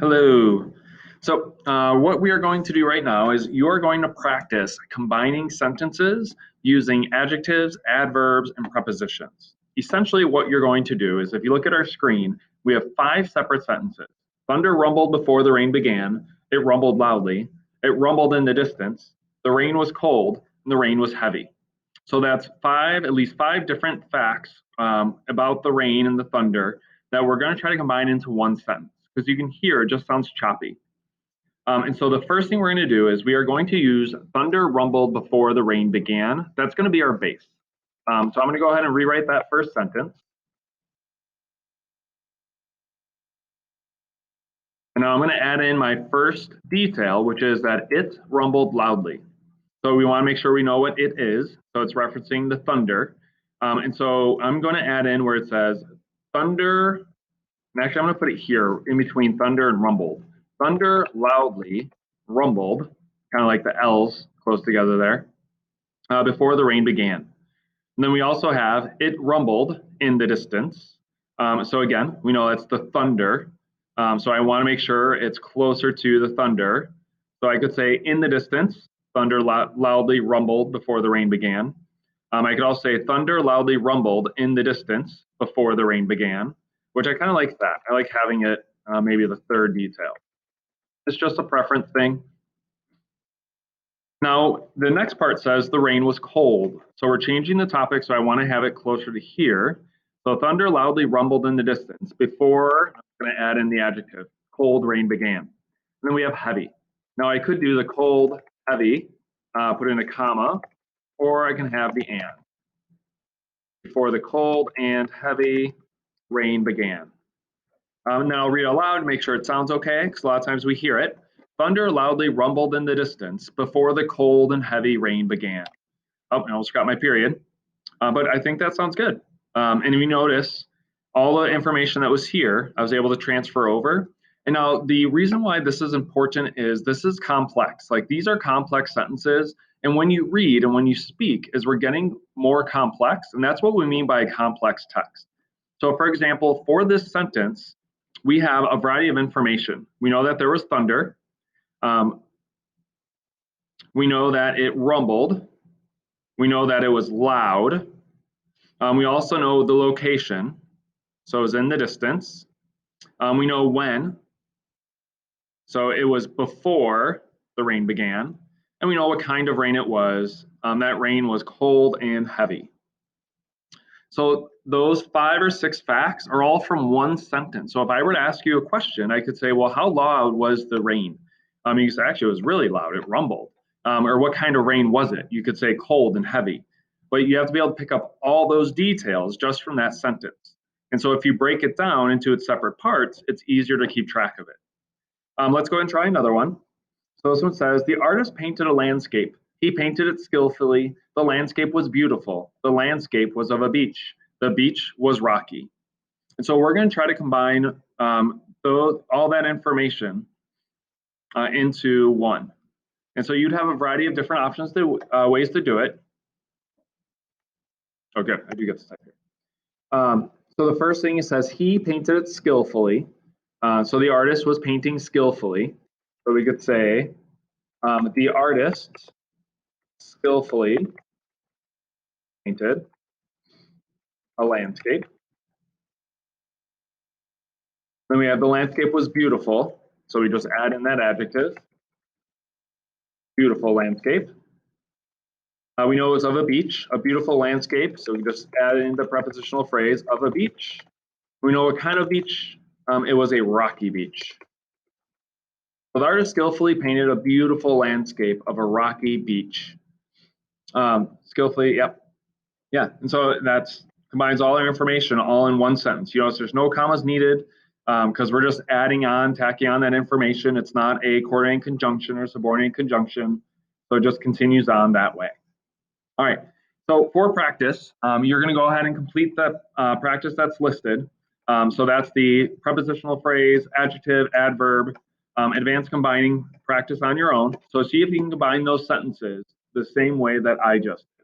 Hello. So what we are going to do right now is you are going to practice combining sentences using adjectives, adverbs, and prepositions. Essentially what you're going to do is if you look at our screen, we have 5 separate sentences. Thunder rumbled before the rain began. It rumbled loudly. It rumbled in the distance. The rain was cold and the rain was heavy. So that's at least five different facts about the rain and the thunder that we're going to try to combine into one sentence because you can hear it just sounds choppy. And so the first thing we're going to do is we are going to use thunder rumbled before the rain began. That's going to be our base. So I'm going to go ahead and rewrite that first sentence. And now I'm going to add in my first detail, which is that it rumbled loudly. So we want to make sure we know what it is. So it's referencing the thunder. And so I'm going to add in where it says thunder. And actually, I'm going to put it here in between thunder and rumbled. Thunder loudly rumbled, kind of like the L's close together there, before the rain began. And then we also have it rumbled in the distance. So again, we know that's the thunder. So I want to make sure it's closer to the thunder. So I could say in the distance, thunder loudly rumbled before the rain began. I could also say thunder loudly rumbled in the distance before the rain began, which I kind of like that. I like having it maybe the third detail. It's just a preference thing. Now, the next part says the rain was cold. So we're changing the topic, so I want to have it closer to here. So thunder loudly rumbled in the distance before I'm going to add in the adjective, cold rain began. And then we have heavy. Now I could do the cold, heavy, put in a comma, or I can have the and. Before the cold and heavy rain began. Now I'll read it aloud, make sure it sounds okay, because a lot of times we hear it. Thunder loudly rumbled in the distance before the cold and heavy rain began. Oh, I almost got my period. But I think that sounds good. And if you notice, all the information that was here, I was able to transfer over. And now the reason why this is important is this is complex. Like these are complex sentences. And when you read and when you speak, is we're getting more complex. And that's what we mean by complex text. So for example, for this sentence, we have a variety of information. We know that there was thunder. We know that it rumbled. We know that it was loud. We also know the location. So it was in the distance. We know when. So it was before the rain began. And we know what kind of rain it was. That rain was cold and heavy. So those 5 or 6 facts are all from one sentence. So if I were to ask you a question, I could say, well, how loud was the rain? You could say, actually, it was really loud. It rumbled. Or what kind of rain was it? You could say cold and heavy. But you have to be able to pick up all those details just from that sentence. And so if you break it down into its separate parts, it's easier to keep track of it. Let's go ahead and try another one. So this one says, the artist painted a landscape. He painted it skillfully. The landscape was beautiful. The landscape was of a beach. The beach was rocky. And so we're going to try to combine all that information into one. And so you'd have a variety of different options, ways to do it. Okay, I do get to type here. So the first thing it says, he painted it skillfully. So the artist was painting skillfully. So we could say, the artist skillfully painted a landscape. Then we have the landscape was beautiful. So we just add in that adjective. Beautiful landscape. We know it was of a beach, a beautiful landscape. So we just add in the prepositional phrase of a beach. We know what kind of beach. It was a rocky beach. So the artist skillfully painted a beautiful landscape of a rocky beach. Skillfully, yep. Yeah, and so that combines all our information all in one sentence. You notice there's no commas needed because we're just tacking on that information. It's not a coordinating conjunction or subordinate conjunction. So it just continues on that way. All right, so for practice, you're going to go ahead and complete the practice that's listed. So that's the prepositional phrase, adjective, adverb, advanced combining practice on your own. So see if you can combine those sentences the same way that I just did.